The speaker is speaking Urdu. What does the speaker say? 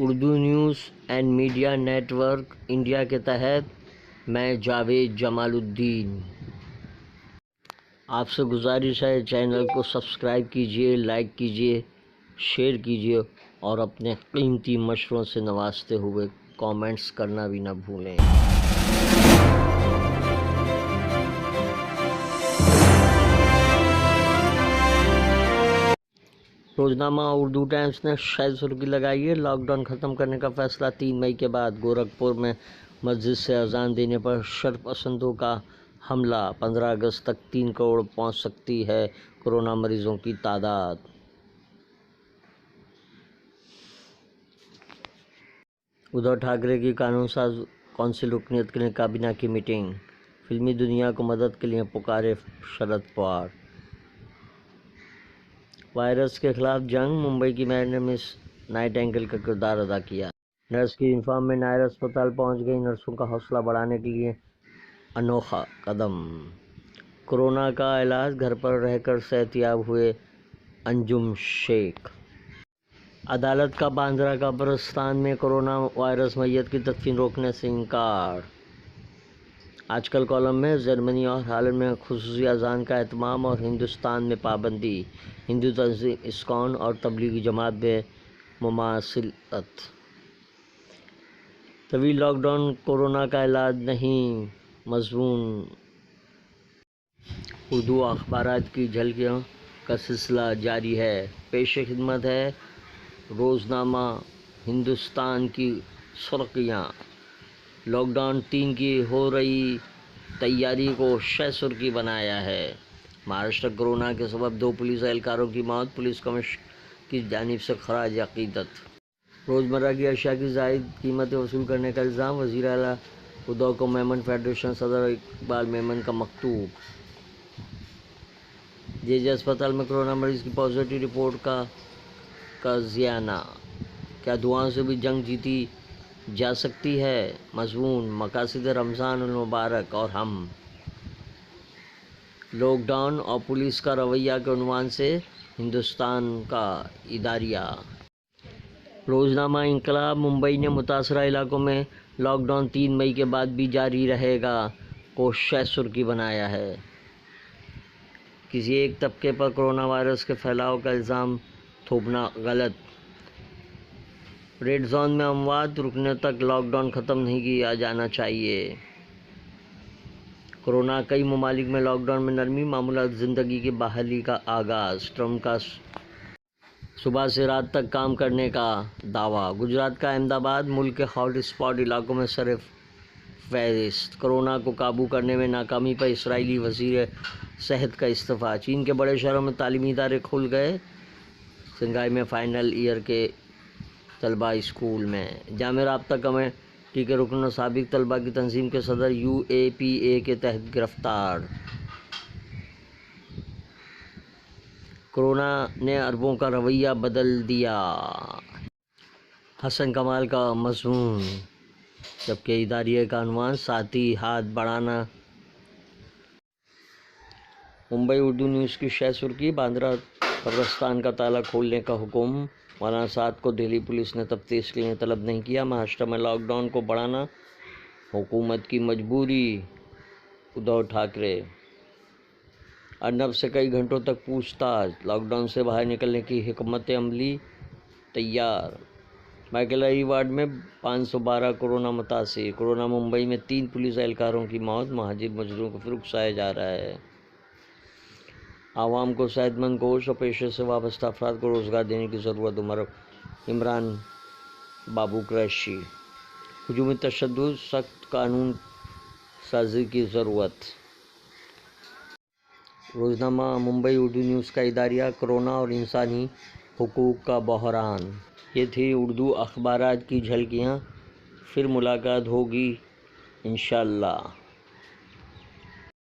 Urdu news and media network India کے تحت میں جاوید جمال الدین آپ سے گزارش ہے چینل کو سبسکرائب کیجیے، لائک کیجیے، شیئر کیجیے اور اپنے قیمتی مشوروں سے نوازتے ہوئے کامنٹس کرنا بھی نہ بھولیں۔ روزنامہ اردو ٹائمز نے شاید سرخی لگائی ہے، لاک ڈاؤن ختم کرنے کا فیصلہ 3 مئی کے بعد۔ گورکھپور میں مسجد سے اذان دینے پر شرپسندوں کا حملہ۔ 15 اگست تک 3 کروڑ پہنچ سکتی ہے کورونا مریضوں کی تعداد۔ ادھو ٹھاکرے کی قانون ساز کونسل رکنیت کے لیے کابینہ کی میٹنگ۔ فلمی دنیا کو مدد کے لیے پکارے شرد پوار۔ وائرس کے خلاف جنگ، ممبئی کی میئر نے مس نائٹنگیل کا کردار ادا کیا۔ نرس کی یونیفارم میں نائر اسپتال پہنچ گئی، نرسوں کا حوصلہ بڑھانے کے لیے انوکھا قدم۔ کورونا کا علاج، گھر پر رہ کر صحت یاب ہوئے انجم شیخ۔ عدالت کا باندرہ قبرستان میں کورونا وائرس میت کی تدفین روکنے سے انکار۔ آج کل کالم میں جرمنی اور ہالینڈ میں خصوصی اذان کا اہتمام اور ہندوستان میں پابندی۔ ہندو تنظیم اسکون اور تبلیغی جماعت میں مماثلت۔ طویل لاک ڈاؤن کورونا کا علاج نہیں، مضمون۔ اردو اخبارات کی جھلکیوں کا سلسلہ جاری ہے۔ پیش خدمت ہے روزنامہ ہندوستان کی سرخیاں۔ لاک ڈاؤن 3 کی ہو رہی تیاری کو شہ سرخی بنایا ہے۔ مہاراشٹر کورونا کے سبب 2 پولیس اہلکاروں کی موت، پولیس کمشنر کی جانب سے خراج عقیدت۔ روزمرہ کی اشیاء کی زائد قیمتیں وصول کرنے کا الزام، وزیر اعلیٰ ادھو کو میمن فیڈریشن صدر اقبال میمن کا مکتوب۔ جے جے اسپتال میں کورونا مریض کی پازیٹیو رپورٹ کا تازیانہ۔ کیا دعاؤں سے بھی جنگ جیتی جا سکتی ہے، مضمون۔ مقاصد رمضان المبارک اور ہم۔ لاک ڈاؤن اور پولیس کا رویہ کے عنوان سے ہندوستان کا اداریہ۔ روزنامہ انقلاب۔ ممبئی نے متاثرہ علاقوں میں لاک ڈاؤن 3 مئی کے بعد بھی جاری رہے گا کو شہ سرخی بنایا ہے۔ کسی ایک طبقے پر کورونا وائرس کے پھیلاؤ کا الزام تھوپنا غلط۔ ریڈ زون میں اموات رکنے تک لاک ڈاؤن ختم نہیں کیا جانا چاہیے۔ کورونا، کئی ممالک میں لاک ڈاؤن میں نرمی، معمولات زندگی کی بحالی کا آغاز۔ ٹرمپ کا صبح سے رات تک کام کرنے کا دعویٰ۔ گجرات کا احمد آباد ملک کے ہاٹ اسپاٹ علاقوں میں سر فہرست۔ کورونا کو قابو کرنے میں ناکامی پر اسرائیلی وزیر صحت کا استعفیٰ۔ چین کے بڑے شہروں میں تعلیمی ادارے کھل گئے۔ شنگھائی میں فائنل ایئر کے طلبہ اسکول میں۔ جامع رابطہ کمیٹی کے رکن اور سابق طلبہ کی تنظیم کے صدر UAPA کے تحت گرفتار۔ کورونا نے عربوں کا رویہ بدل دیا، حسن کمال کا مضمون، جبکہ اداریہ کا عنوان ساتھی ہاتھ بڑھانا۔ ممبئی اردو نیوز کی شہ سرخی، باندرہ قبرستان کا تالا کھولنے کا حکم، مولانا سعد کو دہلی پولیس نے تفتیش کے لیے طلب نہیں کیا۔ مہاراشٹر میں لاک ڈاؤن کو بڑھانا حکومت کی مجبوری، ادھو ٹھاکرے۔ ارنب سے کئی گھنٹوں تک پوچھ تاچھ، لاک ڈاؤن سے باہر نکلنے کی حکمت عملی تیار۔ مائیکل وارڈ میں 512 کورونا متاثر۔ کورونا، ممبئی میں 3 پولیس اہلکاروں کی موت، مہاجر مزدوروں کو پھر اکسایا جا رہا ہے۔ عوام کو صحت مند کوش اور پیشے سے وابستہ افراد کو روزگار دینے کی ضرورت، عمران بابو قریشی۔ ہجومی تشدد، سخت قانون سازی کی ضرورت۔ روزنامہ ممبئی اردو نیوز کا اداریہ، کورونا اور انسانی حقوق کا بحران۔ یہ تھی اردو اخبارات کی جھلکیاں، پھر ملاقات ہوگی انشاءاللہ۔